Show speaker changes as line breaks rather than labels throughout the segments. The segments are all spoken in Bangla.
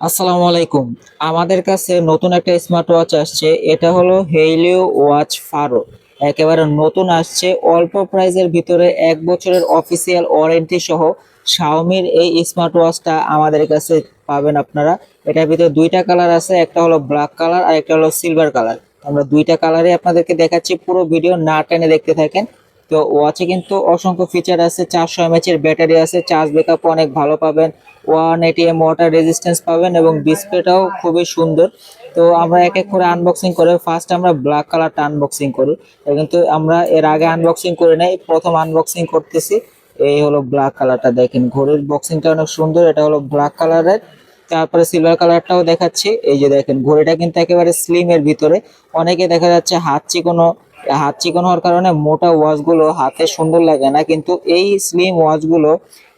আসসালামু আলাইকুম। আমাদের কাছে নতুন একটা স্মার্ট ওয়াচ আসছে। এটা হলো হেইলিও ওয়াচ ফারো। একেবারে নতুন আসছে, অল্প প্রাইজের ভিতরে 1 বছরের অফিসিয়াল ওয়ারেন্টি সহ শাওমির এই স্মার্ট ওয়াচটা আমাদের কাছে পাবেন আপনারা। এটার ভিতরে দুইটা কালার আছে, একটা হলো ব্ল্যাক কালার আর একটা হলো সিলভার কালার। আমরা দুইটা কালারই আপনাদেরকে দেখাচ্ছি, পুরো ভিডিও না টেনে দেখতে থাকেন। তো ওয়াচে কিন্তু অসংখ্য ফিচার আছে, 400 mAh এর ব্যাটারি আছে, চার্জ ব্যাকআপ অনেক ভালো পাবেন, 180 ওয়াটার রেজিস্ট্যান্স পাবেন এবং ডিসপ্লেটাও খুবই সুন্দর। তো আমরা এক এক করে আনবক্সিং করে ফার্স্ট আমরা ব্ল্যাক কালারটা আনবক্সিং করি। কিন্তু আমরা এর আগে আনবক্সিং করে নাই, প্রথম আনবক্সিং করতেছি। এই হলো ব্ল্যাক কালারটা, দেখেন ঘড়ির বক্সিংটা অনেক সুন্দর, এটা হলো ব্ল্যাক কালারের। তারপরে সিলভার কালারটাও দেখাচ্ছি, এই যে দেখেন ঘড়িটা কিন্তু একেবারে স্লিম এর ভিতরে। অনেকে দেখা যাচ্ছে হাত চিকন হওয়ার কারণে মোটা ওয়াচগুলো হাতে সুন্দর লাগে না, কিন্তু এই স্লিম ওয়াচগুলো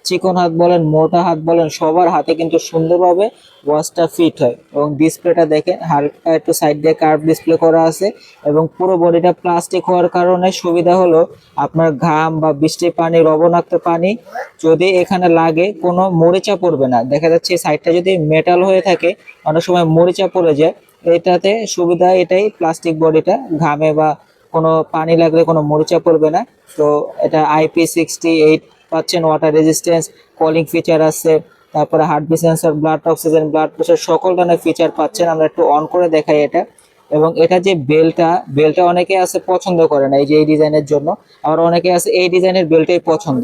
চিকন হাত বলেন মোটা হাত বলেন সবার হাতে কিন্তু সুন্দরভাবে ওয়াচটা ফিট হয়। এবং ডিসপ্লেটা দেখেন হালকা একটু সাইড দিয়ে কার্ভ ডিসপ্লে করা আছে এবং পুরো বডিটা প্লাস্টিক হওয়ার কারণে সুবিধা হলো আপনার ঘাম বা বৃষ্টির পানি, লবণাক্ত পানি যদি এখানে লাগে কোনো মরিচা পড়বে না। দেখা যাচ্ছে সাইডটা যদি মেটাল হয়ে থাকে অনেক সময় মরিচা পড়ে যায়। এটাতে সুবিধা এটাই, প্লাস্টিক বডিটা ঘামে বা কোনো পানি লাগলে কোনো মরিচা পড়বে না। তো এটা IP68 পাচ্ছেন, ওয়াটার রেজিস্ট্যান্স, কলিং ফিচার আছে, তারপরে heartbeat sensor, blood oxygen, blood pressure সকল ধরনের ফিচার পাচ্ছেন। আমরা একটু অন করে দেখাই এটা। এবং এটা যে বেলটা অনেকে আছে পছন্দ করে না এই যে এই ডিজাইনের জন্য, আবার অনেকে আছে এই ডিজাইনের বেল্টই পছন্দ।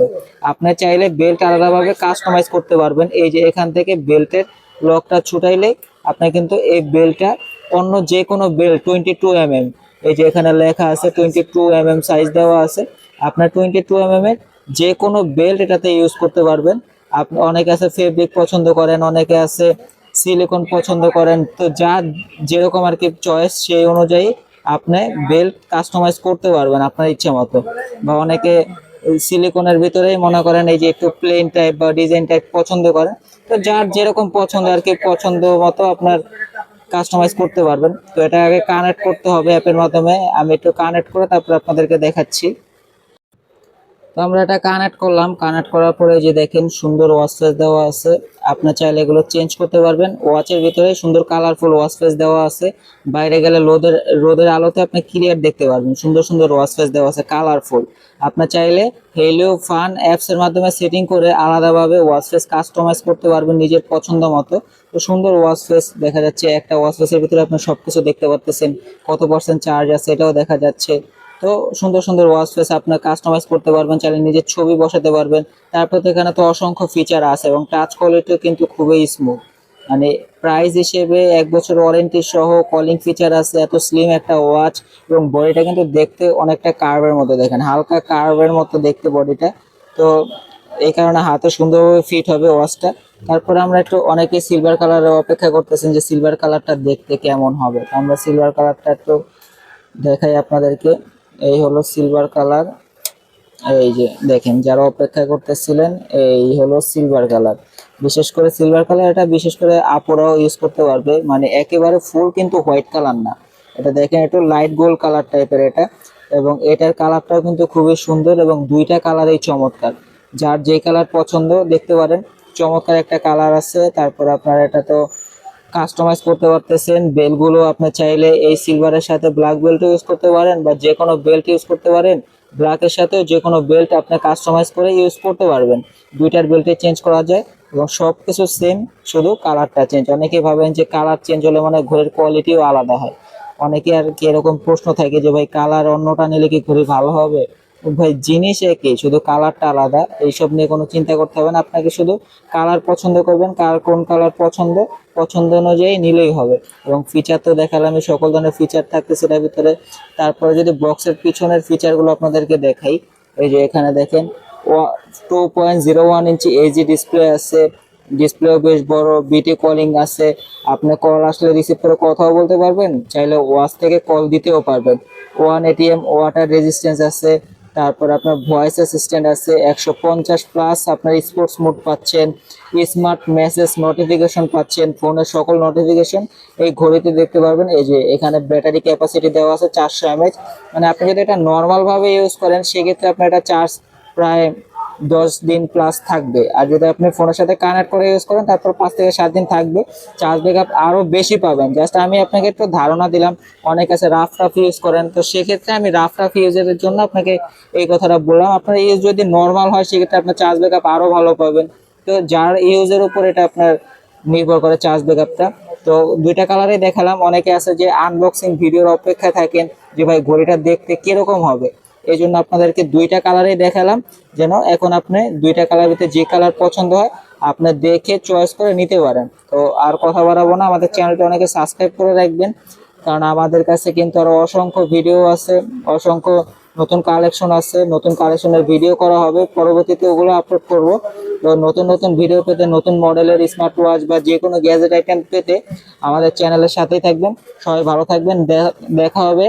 আপনি চাইলে বেল্ট আলাদাভাবে কাস্টমাইজ করতে পারবেন। এই যে এখান থেকে বেল্টের লকটা ছুটাইলে আপনি কিন্তু এই বেল্টটা অন্য যে কোনো বেল্ট 22 mm, এই যে এখানে লেখা আছে 22 mm সাইজ দেওয়া আছে, আপনার 22 mm এর যে কোনো বেল্ট এটাতে ইউজ করতে পারবেন। আপনি অনেকে আছে ফেব্রিক পছন্দ করেন, অনেকে আছে সিলিকন পছন্দ করেন, তো যার যেরকম আর কি চয়েস সেই অনুযায়ী আপনি বেল্ট কাস্টমাইজ করতে পারবেন আপনার ইচ্ছা মতো। বা অনেকে সিলিকনের ভিতরেই মনে করেন এই যে একটু প্লেন টাইপ বা ডিজাইন টাইপ পছন্দ করেন। তো যার যেরকম পছন্দ আর কি পছন্দ মতো আপনার কাস্টমাইজ করতে পারবেন। তো এটা আগে কানেক্ট করতে হবে অ্যাপের মাধ্যমে, আমি একটু কানেক্ট করে তারপর আপনাদেরকে দেখাচ্ছি। তো আমরা এটা কানেক্ট করলাম, কানেক্ট করার পরে যে দেখেন সুন্দর ওয়াচ ফেস দেওয়া আছে। আপনি চাইলে এগুলো চেঞ্জ করতে পারবেন। ওয়াচের ভিতরে সুন্দর কালারফুল ওয়াচ ফেস দেওয়া আছে, বাইরে গেলে রোদের আলোতে আপনি ক্লিয়ার দেখতে পারবেন। সুন্দর সুন্দর ওয়াচ ফেস দেওয়া আছে কালারফুল। আপনি চাইলে হেলিও ফান অ্যাপস এর মাধ্যমে সেটিং করে আলাদাভাবে ওয়াচ ফেস কাস্টমাইজ করতে পারবেন নিজের পছন্দ মতো। তো সুন্দর ওয়াচ ফেস দেখা যাচ্ছে, একটা ওয়াচ ফেসের ভিতরে আপনি সবকিছু দেখতে পারতেছেন, কত পার্সেন্ট চার্জ আছে এটাও দেখা যাচ্ছে। তো সুন্দর সুন্দর ওয়াচ ফেস আপনার কাস্টমাইজ করতে পারবেন, চাইলে নিজের ছবি বসাতে পারবেন। তারপর তো এখানে তো অসংখ্য ফিচার আছে এবং টাচ কোয়ালিটিও কিন্তু খুবই স্মুথ। মানে প্রাইস হিসেবে 1 বছর ওয়ারেন্টি সহ কলিং ফিচার আছে, এত স্লিম একটা ওয়াচ। এবং বডিটা কিন্তু দেখতে অনেকটা কার্ভের মতো, দেখেন হালকা কার্ভের মতো দেখতে বডিটা। তো এই কারণে হাতে সুন্দরভাবে ফিট হবে ওয়াচটা। তারপরে আমরা একটু অনেকে সিলভার কালারের অপেক্ষা করতেছেন যে সিলভার কালারটা দেখতে কেমন হবে, তো আমরা সিলভার কালারটা একটু দেখাই আপনাদেরকে। এই হলো সিলভার কালার, এই যে দেখেন যারা অপেক্ষা করতেছিলেন, এই হলো সিলভার কালার। বিশেষ করে সিলভার কালার, এটা বিশেষ করে আপুরাও ইউজ করতে পারবে, মানে একেবারে ফুল কিন্তু হোয়াইট কালার না। এটা দেখেন একটু লাইট গোল্ড কালার টাইপের এটা। এবং এটার কালারটাও কিন্তু খুবই সুন্দর এবং দুইটা কালারই চমৎকার। যার যে কালার পছন্দ দেখতে পারেন, চমৎকার একটা কালার আছে। তারপর আপনার এটা তো কাস্টমাইজ করতে পারতেছেন। বেলগুলো আপনি চাইলে এই সিলভারের সাথে ব্ল্যাক বেল্ট ইউজ করতে পারেন বা যে কোনো বেল্ট ইউজ করতে পারেন। ব্ল্যাকের সাথেও যে কোনো বেল্ট আপনি কাস্টমাইজ করে ইউজ করতে পারবেন। দুইটার বেল্টে চেঞ্জ করা যায় এবং সব কিছু সেম, শুধু কালারটা চেঞ্জ। অনেকে ভাবেন যে কালার চেঞ্জ হলে মানে ঘড়ির কোয়ালিটিও আলাদা হয়। অনেকে আর কি এরকম প্রশ্ন থাকে যে ভাই কালার অন্যটা নিলে কি ঘড়ি ভালো হবে? ভাই জিনিস একই, শুধু কালারটা আলাদা। এইসব নিয়ে কোনো চিন্তা করতে হবে না, আপনাকে শুধু কালার পছন্দ করবেন, কার কোন কালার পছন্দ, পছন্দ অনুযায়ী নিলেই হবে। এবং ফিচার তো দেখালাম, সকল ধরনের ফিচার থাকতে সেটার ভিতরে। তারপরে যদি বক্সের পিছনের ফিচারগুলো আপনাদেরকে দেখাই, এই যে এখানে দেখেন 2.01 ইঞ্চি এইচডি ডিসপ্লে আছে। ডিসপ্লেও বেশ বড়, বিটি কলিং আছে। আপনি কল আসলে রিসিভ করে কথাও বলতে পারবেন, চাইলে ওয়াচ থেকে কল দিতেও পারবেন। 180 ওয়াটার রেজিস্ট্যান্স আছে। তারপর আপনার ভয়েস অ্যাসিস্ট্যান্ট আছে, 150+ আপনার স্পোর্টস মোড পাচ্ছেন, স্মার্ট মেসেজ নোটিফিকেশন পাচ্ছেন, ফোনের সকল নোটিফিকেশন এই ঘড়িতে দেখতে পারবেন। এই যে এখানে ব্যাটারি ক্যাপাসিটি দেওয়া আছে 400 mAh। মানে আপনি যদি এটা নর্মাল ভাবে ইউজ করেন সেক্ষেত্রে আপনার এটা চার্জ প্রায় 10 দিন প্লাস থাকবে। আর যদি আপনি ফোনের সাথে কানেক্ট করে ইউজ করেন তারপর 5 থেকে 7 দিন থাকবে। চার্জ ব্যাকআপ আরো বেশি পাবেন। জাস্ট আমি আপনাকে একটু ধারণা দিলাম, অনেক আছে রাফ টাফ ইউজ করেন, তো সেক্ষেত্রে আমি রাফ টাফ ইউজের জন্য আপনাকে এই কথাটা বললাম। আপনার ইউজ যদি নর্মাল হয় সেক্ষেত্রে আপনার চার্জ ব্যাকআপ আরো ভালো পাবেন। তো যার ইউজের উপর এটা আপনার নির্ভর করে চার্জ ব্যাকআপটা। তো দুইটা কালারে দেখালাম। অনেকে আছে যে আনবক্সিং ভিডিওর অপেক্ষায় থাকেন যে ভাই ঘড়িটা দেখতে কিরকম হবে, এই জন্য আপনাদেরকে দুইটা কালারেই দেখালাম, যেন এখন আপনি দুইটা কালার ভিতরে যে কালার পছন্দ হয় আপনি দেখে চয়েস করে নিতে পারেন। তো আর কথা বাড়াবো না, আমাদের চ্যানেলটা অনেকে সাবস্ক্রাইব করে রাখবেন, কারণ আমাদের কাছে কিন্তু আরো অসংখ্য ভিডিও আছে, অসংখ্য নতুন কালেকশন আছে, নতুন কালেকশনের ভিডিও করা হবে, পরবর্তীতে ওগুলো আপলোড করব। তো নতুন নতুন ভিডিও পেতে, নতুন মডেলের স্মার্ট ওয়াচ বা যে কোনো গ্যাজেট আইটেম পেতে আমাদের চ্যানেলের সাথেই থাকবেন। সবাই ভালো থাকবেন, দেখা হবে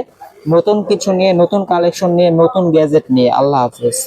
নতুন কিছু নিয়ে, নতুন কালেকশন নিয়ে, নতুন গ্যাজেট নিয়ে। আল্লাহ হাফেজ।